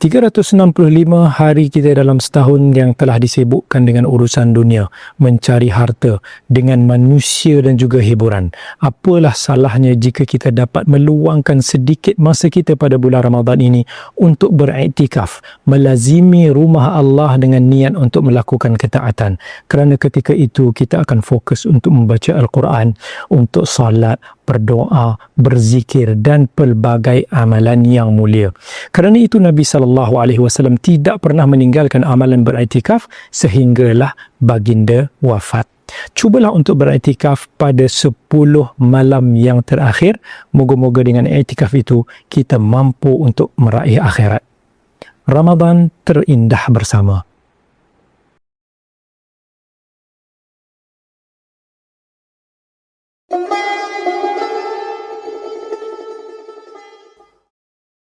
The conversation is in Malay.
365 hari kita dalam setahun yang telah disibukkan dengan urusan dunia, mencari harta, dengan manusia dan juga hiburan. Apalah salahnya jika kita dapat meluangkan sedikit masa kita pada bulan Ramadan ini untuk beriktikaf, melazimi rumah Allah dengan niat untuk melakukan ketaatan. Kerana ketika itu kita akan fokus untuk membaca Al-Quran, untuk salat, berdoa, berzikir dan pelbagai amalan yang mulia. Kerana itu Nabi SAW tidak pernah meninggalkan amalan beriktikaf sehinggalah baginda wafat. Cubalah untuk beriktikaf pada 10 malam yang terakhir. Moga-moga dengan iktikaf itu kita mampu untuk meraih akhirat. Ramadan terindah bersama.